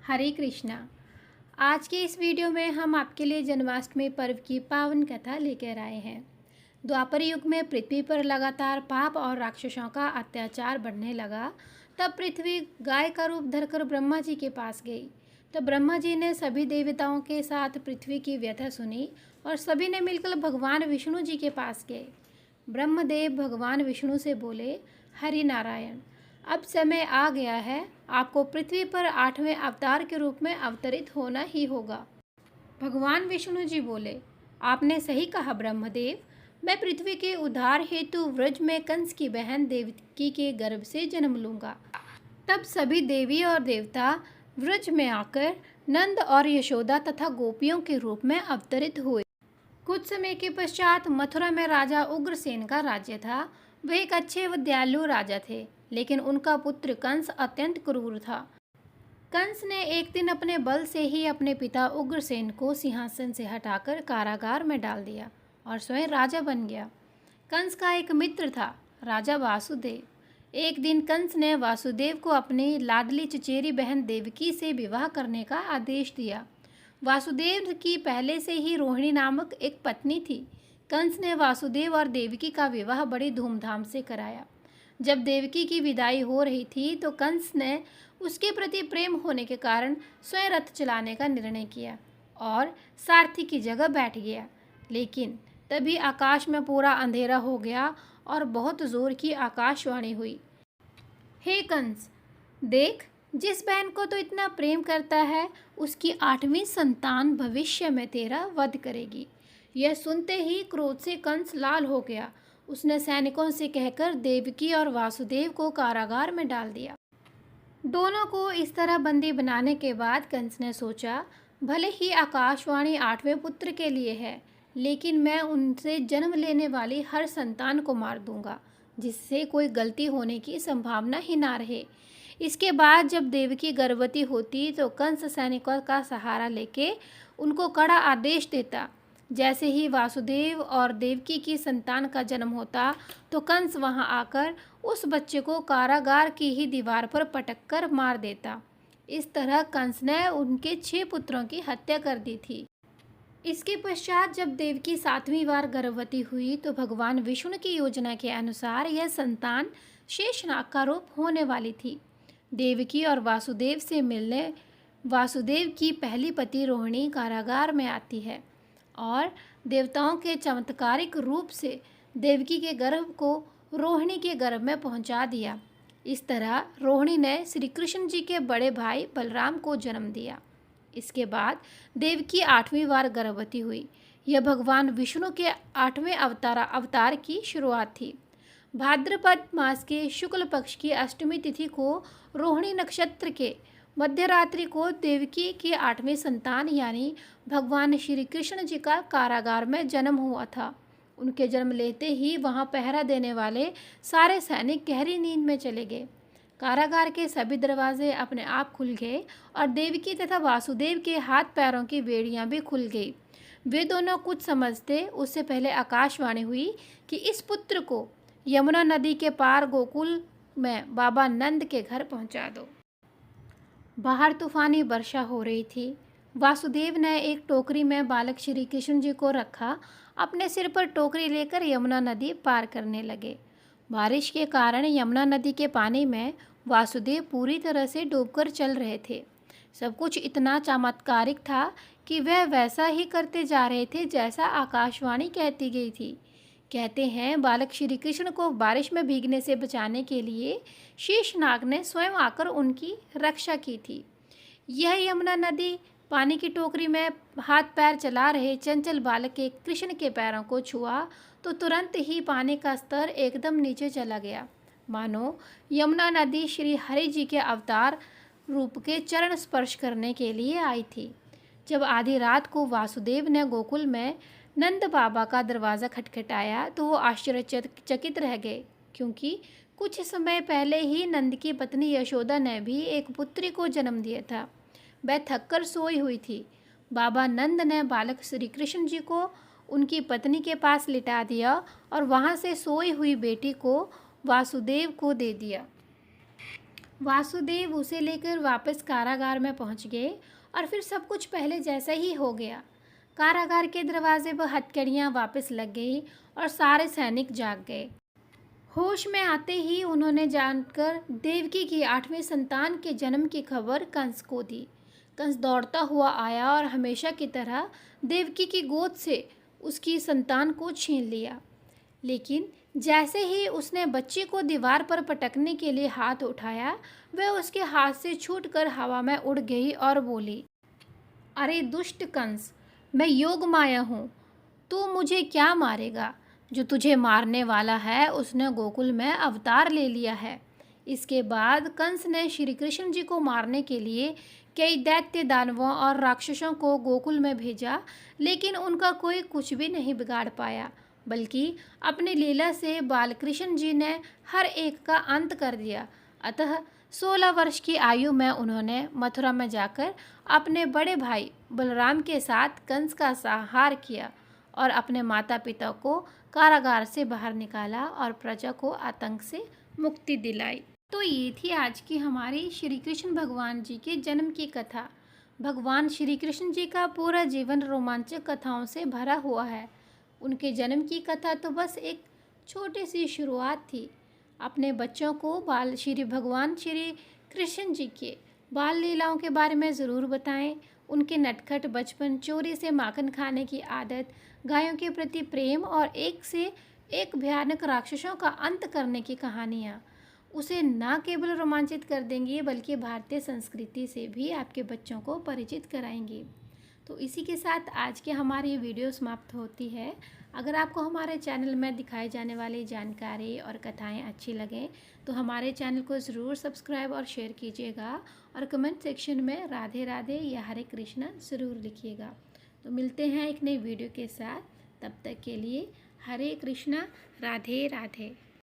हरे कृष्णा। आज के इस वीडियो में हम आपके लिए जन्माष्टमी पर्व की पावन कथा लेकर आए हैं। द्वापर युग में पृथ्वी पर लगातार पाप और राक्षसों का अत्याचार बढ़ने लगा। तब पृथ्वी गाय का रूप धरकर ब्रह्मा जी के पास गई। तब ब्रह्मा जी ने सभी देवताओं के साथ पृथ्वी की व्यथा सुनी और सभी ने मिलकर भगवान विष्णु जी के पास गए। ब्रह्मदेव भगवान विष्णु से बोले, हरि नारायण, अब समय आ गया है, आपको पृथ्वी पर 8वें अवतार के रूप में अवतरित होना ही होगा। भगवान विष्णु जी बोले, आपने सही कहा ब्रह्मदेव, मैं पृथ्वी के उद्धार हेतु व्रज में कंस की बहन देवकी के गर्भ से जन्म लूंगा। तब सभी देवी और देवता व्रज में आकर नंद और यशोदा तथा गोपियों के रूप में अवतरित हुए। कुछ समय के पश्चात मथुरा में राजा उग्रसेन का राज्य था। वे एक अच्छे व दयालु राजा थे, लेकिन उनका पुत्र कंस अत्यंत क्रूर था। कंस ने एक दिन अपने बल से ही अपने पिता उग्रसेन को सिंहासन से हटाकर कारागार में डाल दिया और स्वयं राजा बन गया। कंस का एक मित्र था, राजा वासुदेव। एक दिन कंस ने वासुदेव को अपनी लाडली चचेरी बहन देवकी से विवाह करने का आदेश दिया। वासुदेव की पहले से ही रोहिणी नामक एक पत्नी थी। कंस ने वासुदेव और देवकी का विवाह बड़ी धूमधाम से कराया। जब देवकी की विदाई हो रही थी तो कंस ने उसके प्रति प्रेम होने के कारण स्वयं रथ चलाने का निर्णय किया और सारथी की जगह बैठ गया। लेकिन तभी आकाश में पूरा अंधेरा हो गया और बहुत जोर की आकाशवाणी हुई, हे कंस, देख, जिस बहन को तो इतना प्रेम करता है उसकी 8वीं संतान भविष्य में तेरा वध करेगी। यह सुनते ही क्रोध से कंस लाल हो गया। उसने सैनिकों से कहकर देवकी और वासुदेव को कारागार में डाल दिया। दोनों को इस तरह बंदी बनाने के बाद कंस ने सोचा, भले ही आकाशवाणी 8वें पुत्र के लिए है, लेकिन मैं उनसे जन्म लेने वाली हर संतान को मार दूंगा, जिससे कोई गलती होने की संभावना ही ना रहे। इसके बाद जब देवकी गर्भवती होती तो कंस सैनिकों का सहारा लेके उनको कड़ा आदेश देता। जैसे ही वासुदेव और देवकी की संतान का जन्म होता तो कंस वहां आकर उस बच्चे को कारागार की ही दीवार पर पटक कर मार देता। इस तरह कंस ने उनके 6 पुत्रों की हत्या कर दी थी। इसके पश्चात जब देवकी 7वीं बार गर्भवती हुई तो भगवान विष्णु की योजना के अनुसार यह संतान शेषनाग का रूप होने वाली थी। देवकी और वासुदेव से मिलने वासुदेव की पहली पति रोहिणी कारागार में आती है और देवताओं के चमत्कारिक रूप से देवकी के गर्भ को रोहिणी के गर्भ में पहुंचा दिया। इस तरह रोहिणी ने श्री कृष्ण जी के बड़े भाई बलराम को जन्म दिया। इसके बाद देवकी 8वीं बार गर्भवती हुई। यह भगवान विष्णु के 8वें अवतार की शुरुआत थी। भाद्रपद मास के शुक्ल पक्ष की अष्टमी तिथि को रोहिणी नक्षत्र के मध्यरात्रि को देवकी की 8वीं संतान यानी भगवान श्री कृष्ण जी का कारागार में जन्म हुआ था। उनके जन्म लेते ही वहां पहरा देने वाले सारे सैनिक गहरी नींद में चले गए। कारागार के सभी दरवाजे अपने आप खुल गए और देवकी तथा वासुदेव के हाथ पैरों की बेड़ियां भी खुल गई। वे दोनों कुछ समझते उससे पहले आकाशवाणी हुई कि इस पुत्र को यमुना नदी के पार गोकुल में बाबा नंद के घर पहुंचा दो। बाहर तूफानी वर्षा हो रही थी। वासुदेव ने एक टोकरी में बालक श्री कृष्ण जी को रखा। अपने सिर पर टोकरी लेकर यमुना नदी पार करने लगे। बारिश के कारण यमुना नदी के पानी में वासुदेव पूरी तरह से डूबकर चल रहे थे। सब कुछ इतना चमत्कारिक था कि वह वैसा ही करते जा रहे थे जैसा आकाशवाणी कहती गई थी। कहते हैं बालक श्री कृष्ण को बारिश में भीगने से बचाने के लिए शेषनाग ने स्वयं आकर उनकी रक्षा की थी। यह यमुना नदी पानी की टोकरी में हाथ पैर चला रहे चंचल बालक के कृष्ण के पैरों को छुआ तो तुरंत ही पानी का स्तर एकदम नीचे चला गया, मानो यमुना नदी श्री हरि जी के अवतार रूप के चरण स्पर्श करने के लिए आई थी। जब आधी रात को वासुदेव ने गोकुल में नंद बाबा का दरवाज़ा खटखटाया तो वो आश्चर्यचकित रह गए, क्योंकि कुछ समय पहले ही नंद की पत्नी यशोदा ने भी एक पुत्री को जन्म दिया था। वह थककर सोई हुई थी। बाबा नंद ने बालक श्री कृष्ण जी को उनकी पत्नी के पास लिटा दिया और वहां से सोई हुई बेटी को वासुदेव को दे दिया। वासुदेव उसे लेकर वापस कारागार में पहुंच गए और फिर सब कुछ पहले जैसा ही हो गया। कारागार के दरवाजे पर हथकड़ियाँ वापस लग गई और सारे सैनिक जाग गए। होश में आते ही उन्होंने जानकर देवकी की 8वें संतान के जन्म की खबर कंस को दी। कंस दौड़ता हुआ आया और हमेशा की तरह देवकी की गोद से उसकी संतान को छीन लिया। लेकिन जैसे ही उसने बच्चे को दीवार पर पटकने के लिए हाथ उठाया, वह उसके हाथ से छूटकर हवा में उड़ गई और बोली, अरे दुष्ट कंस, मैं योग माया हूँ, तू मुझे क्या मारेगा? जो तुझे मारने वाला है उसने गोकुल में अवतार ले लिया है। इसके बाद कंस ने श्री कृष्ण जी को मारने के लिए कई दैत्य दानवों और राक्षसों को गोकुल में भेजा, लेकिन उनका कोई कुछ भी नहीं बिगाड़ पाया, बल्कि अपनी लीला से बालकृष्ण जी ने हर एक का अंत कर दिया। अतः 16 वर्ष की आयु में उन्होंने मथुरा में जाकर अपने बड़े भाई बलराम के साथ कंस का संहार किया और अपने माता पिता को कारागार से बाहर निकाला और प्रजा को आतंक से मुक्ति दिलाई। तो ये थी आज की हमारी श्री कृष्ण भगवान जी के जन्म की कथा। भगवान श्री कृष्ण जी का पूरा जीवन रोमांचक कथाओं से भरा हुआ है। उनके जन्म की कथा तो बस एक छोटी सी शुरुआत थी। अपने बच्चों को भगवान श्री कृष्ण जी के बाल लीलाओं के बारे में ज़रूर बताएं। उनके नटखट बचपन, चोरी से माखन खाने की आदत, गायों के प्रति प्रेम और एक से एक भयानक राक्षसों का अंत करने की कहानियाँ उसे न केवल रोमांचित कर देंगी, बल्कि भारतीय संस्कृति से भी आपके बच्चों को परिचित कराएंगी। तो इसी के साथ आज के हमारी ये वीडियो समाप्त होती है। अगर आपको हमारे चैनल में दिखाई जाने वाली जानकारी और कथाएं अच्छी लगें तो हमारे चैनल को ज़रूर सब्सक्राइब और शेयर कीजिएगा और कमेंट सेक्शन में राधे राधे या हरे कृष्णा ज़रूर लिखिएगा। तो मिलते हैं एक नई वीडियो के साथ, तब तक के लिए हरे कृष्णा, राधे राधे।